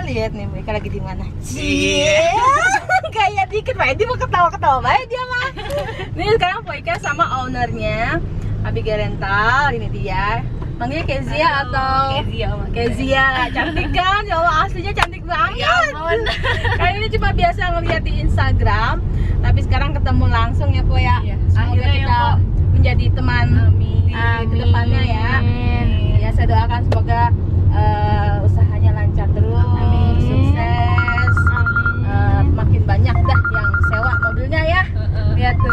lihat nih mereka lagi di mana. Cie. Kayak dikit Pak Edi mau ketawa-ketawa baik dia mah. Nih sekarang Po Ika sama ownernya Abigail Rental, ini dia. Manggilnya Kezia atau Kezia, cantik kan? Ya Allah, aslinya cantik banget. Ya ampun. Kali ini cuma biasa ngeliat di Instagram, tapi sekarang ketemu langsung ya Po ya. Akhirnya kita menjadi teman di kedepannya ya. Ya saya doakan semoga usahanya lancar terus, sukses, makin banyak dah yang sewa mobilnya ya. Lihat tuh.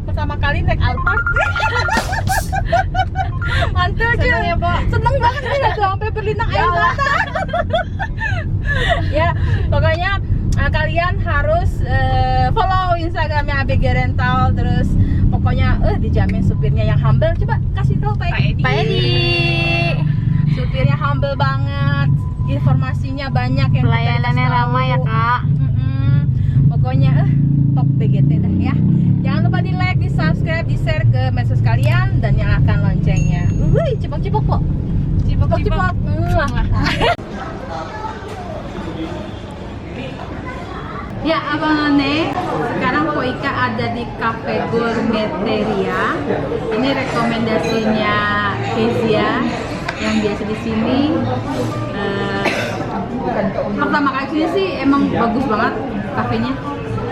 Pertama kali naik Alphard. Mantap aja ya Po. Seneng banget nih udah sampai berlinang air mata. Ya pokoknya kalian harus follow Instagramnya Abigail Rental, terus pokoknya dijamin supirnya yang humble. Coba kasih tahu Pak Edi. Supirnya humble banget, informasinya banyak, yang pelayanannya ramah ya Kak. Pokoknya top BGT dah ya. Jangan lupa di like, di subscribe, di share ke medsos kalian, dan nyalakan loncengnya. Cipok-cipok Po. Cipok-cipok. Ya Abang None, sekarang Po Ika ada di Cafe Gourmeteria. Ini rekomendasinya Kezia yang biasa di sini. Pertama kali sini sih emang bagus banget kafenya.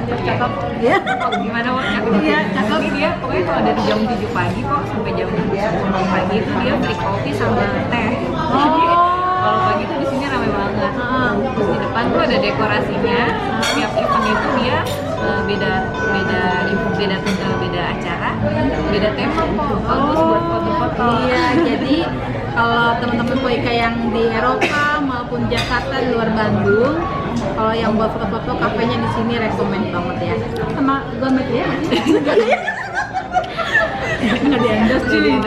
Cakep Ya. gimana Wak? Cakep Iya, cakep. Ini dia pokoknya kalau dari jam 7 pagi kok sampai jam 10 pagi itu dia free kopi sama teh. Jadi kalau pagi tuh di sini ramai banget. Terus di depan tuh ada dekorasinya. Setiap event itu dia beda acara, beda tema kok. Bagus buat foto-foto. Iya, jadi kalau teman-teman Po Ika yang di Eropa maupun Jakarta di luar Bandung, kalau yang buat foto-foto kafenya di sini rekomend banget ya. Sama Gourmeteria nggak sih? Nggak di-endorse cuy.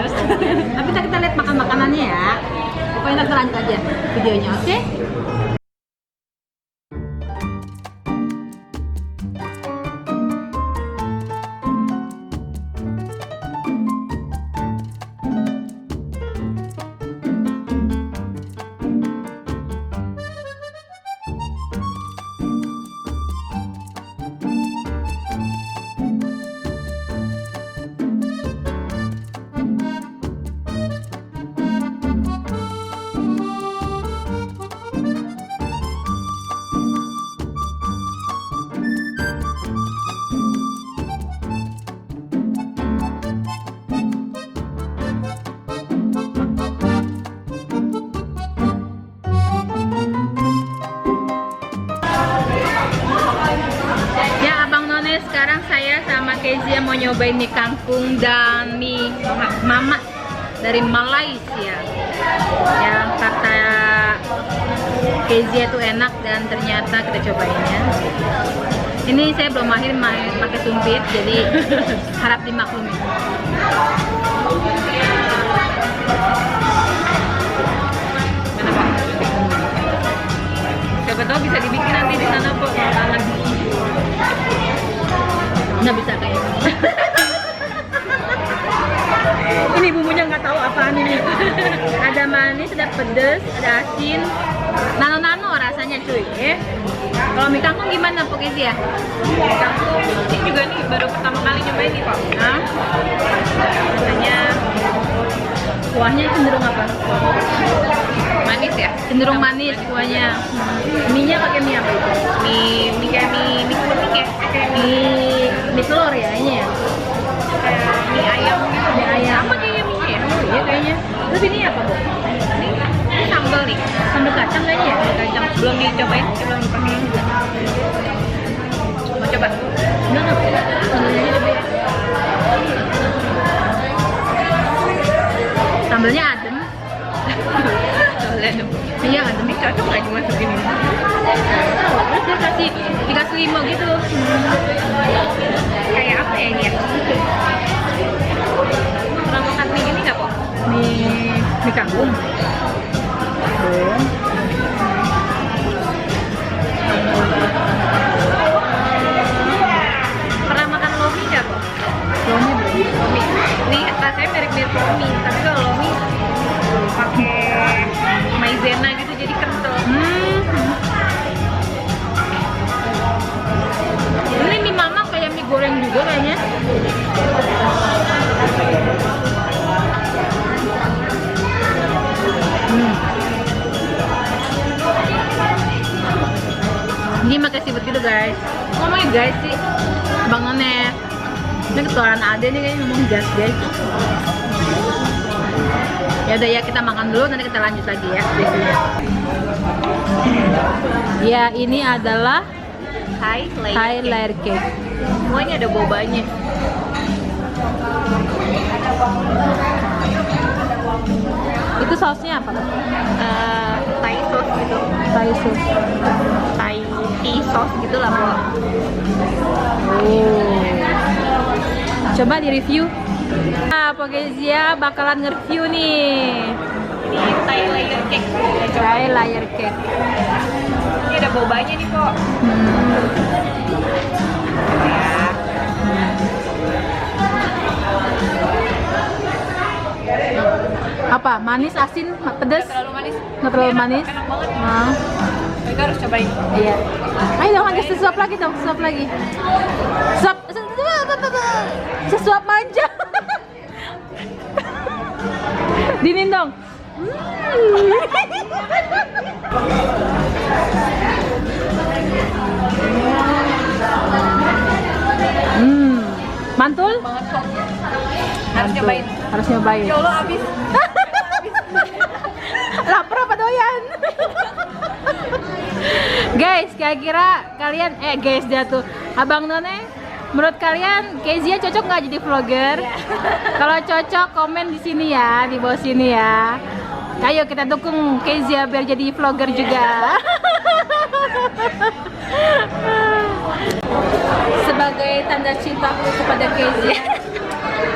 Tapi kita lihat makan-makanannya ya. Pokoknya kita lanjut aja videonya, oke? Sekarang saya sama Kezia mau nyobain mie kangkung dan mie mama dari Malaysia yang kata Kezia itu enak, dan ternyata kita cobainnya. Ini saya belum mahir pakai sumpit, jadi harap dimaklumi. Mana Pak? Siapa tahu bisa dibikin nanti di sana Po. Tangan. Nggak bisa kayaknya. Ini bumbunya nggak tahu apaan ini. Ada manis, ada pedes, ada asin, nano-nano rasanya cuy. Kalau mie kangkung gimana Po Kezia? Mie kangkung ini juga nih baru pertama kali nyobain nih Pak. Rasanya Kuahnya cenderung apa? manis ya? Cenderung manis kuahnya. Mie-nya pakai mie apa itu? Mie kayak mie kuning ya? Kayak Mie telur ya ini ya? mie ayam gitu. Mie ayam. Sama kayaknya mie ya? Iya kayaknya. Terus ini apa Bu? Ini sambal nih. Sambal kacang kayaknya ya? Kacang belum dicobain, belum dipakai. Mau coba? Enggak. Sambalnya aja coba ya. Sambalnya adem. Lihat dong. Iya adem. Ini cocok nggak dimasukin ini? Terus dia dikasih limo gitu. Kayak apa ya ini ya? Pernah makan mie gini nggak kok? Mie kangkung. Pernah makan lomi nggak kok? Lomi belum. Lomi. Ini rasanya mirip-mirip lomi, tapi kalau lomi pakai maizena gitu jadi kental. pakai siput gitu guys. Ngomongnya guys sih, Bang None. Ini ketularan ada nih kayaknya ngomong gas guys. Ya udah ya, kita makan dulu, nanti kita lanjut lagi ya biasanya. Ya, ini adalah Thai layer cake. Semuanya ada bobanya. Itu sausnya apa? Thai sauce gitu. Thai sauce. Thai tea sauce gitu lah, Bu. Oh. Coba di review. Nah, Pokezia bakalan nge-review nih. Ini Thai layer cake. Thai layer cake. Ini ada bobanya nih, kok. Apa? Manis, asin, pedas? Nggak terlalu manis. Nggak terlalu manis? Enak banget. Nah, Kita harus cobain. iya. Ayo dong, lagi sesuap lagi dong, sesuap lagi. Sesuap manja. Dinin dong. Mantul? Banget kok. Harus nyobain. Harus nyobain. Ya Allah, habis. Lapar apa doyan? Guys, kira-kira kalian guys dia tuh Abang None, menurut kalian Kezia cocok nggak jadi vlogger? Kalau cocok komen di sini ya, di bawah sini ya. Ayo kita dukung Kezia biar jadi vlogger juga. Sebagai tanda cintaku kepada Kezia,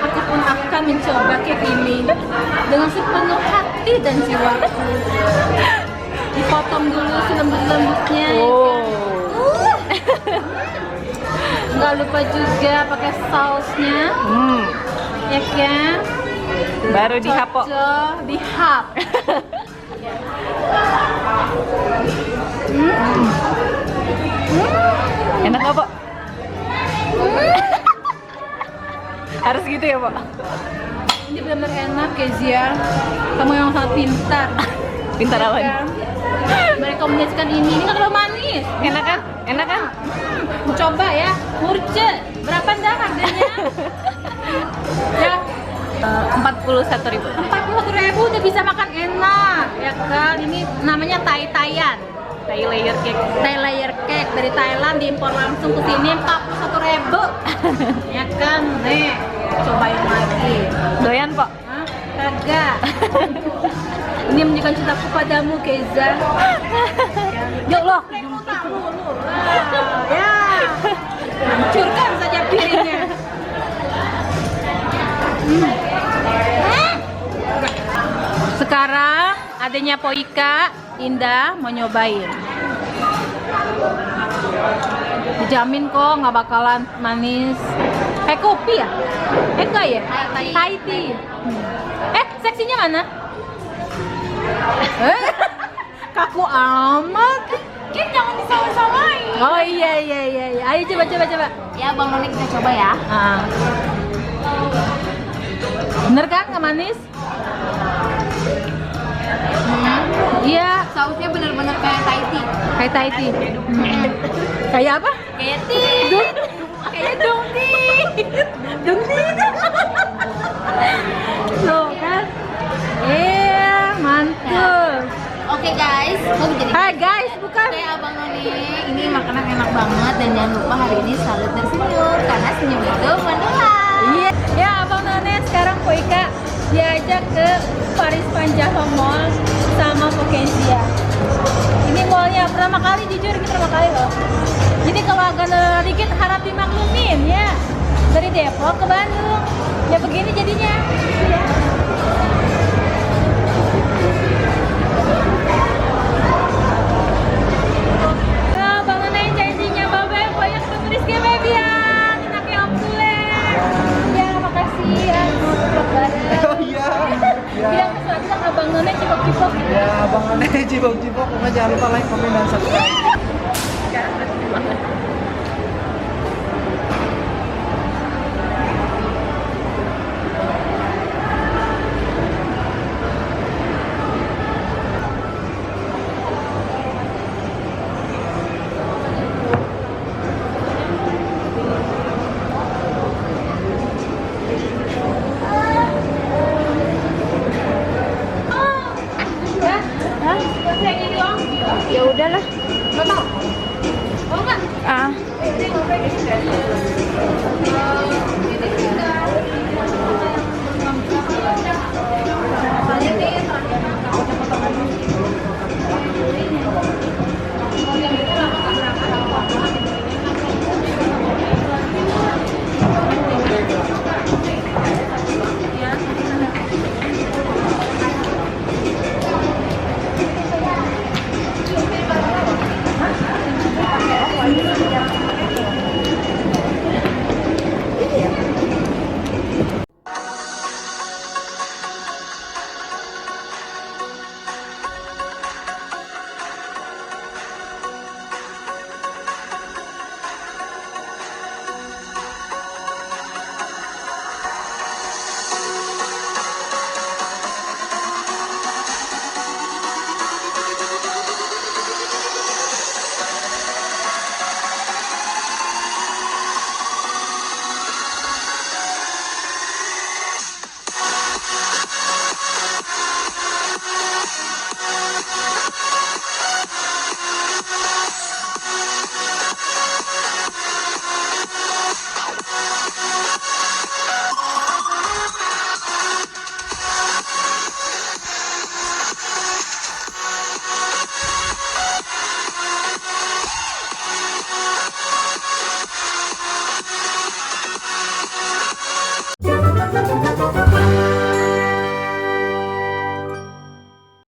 aku pun akan mencoba cake ini dengan sepenuh hati dan jiwaku. Dipotong dulu selembut-lembutnya. Nggak lupa juga pakai sausnya, ya kan? Baru dihap kok. Dihap. Enak nggak, Pak? Harus gitu ya, Pak? Ini benar-benar enak, Kezia. Kamu yang sangat pintar. Pintar Ya apa? kan? Merekomendasikan ini nggak terlalu manis. Enak kan? Enak kan? Coba ya, murce. Berapa dah harganya? Ya, 41.000. 41.000 udah bisa makan enak, ya kan? Ini namanya Thai-Thaian. Thai layer cake. Thai layer cake dari Thailand diimpor langsung ke sini 41.000. Ya kan? Nih, cobain lagi. Doyan, Pak? Hah? Kagak. Ini menunjukkan cintaku padamu, Keza. Ya Allah, ya, hancurkan saja piringnya. Sekarang adanya Poika, Indah mau nyobain. Dijamin kok nggak bakalan manis. Kayak kopi ya? Enggak ya? Thai tea. Seksinya mana? Kaku amat. Kita jangan disama-samain. Oh iya. Ayo coba. Ya, Bang None kita coba ya. Bener kan nggak manis? Iya. Sausnya bener-bener kayak Thai tea. Kayak Thai tea. Kayak apa? Kayak tea. Kayak dongti. Tuh kan? Iya, mantul. Oke guys, mau jadi Hai guys, bukan. kayak Abang None. Ini makanan enak banget dan jangan lupa hari ini selalu tersenyum karena senyum itu menular. Iya. Ya, Abang None sekarang Poika diajak ke Paris Panjava Mall sama Pokezia. Ini mallnya pertama kali, jujur ini pertama kali loh. Jadi kalau agak lelah dikit harap dimaklumin ya. Dari Depok ke Bandung. Ya begini jadinya. Ya. Nah, Bang None janjinya Babel banyak turis ke baby ya. Anaknya pulang. Ya, makasih ya. Selamat bareng. Oh iya. Bilang ke Abang None cipok-cipok. Ya, Bang None cibok-cibok, pokoknya jangan lupa like,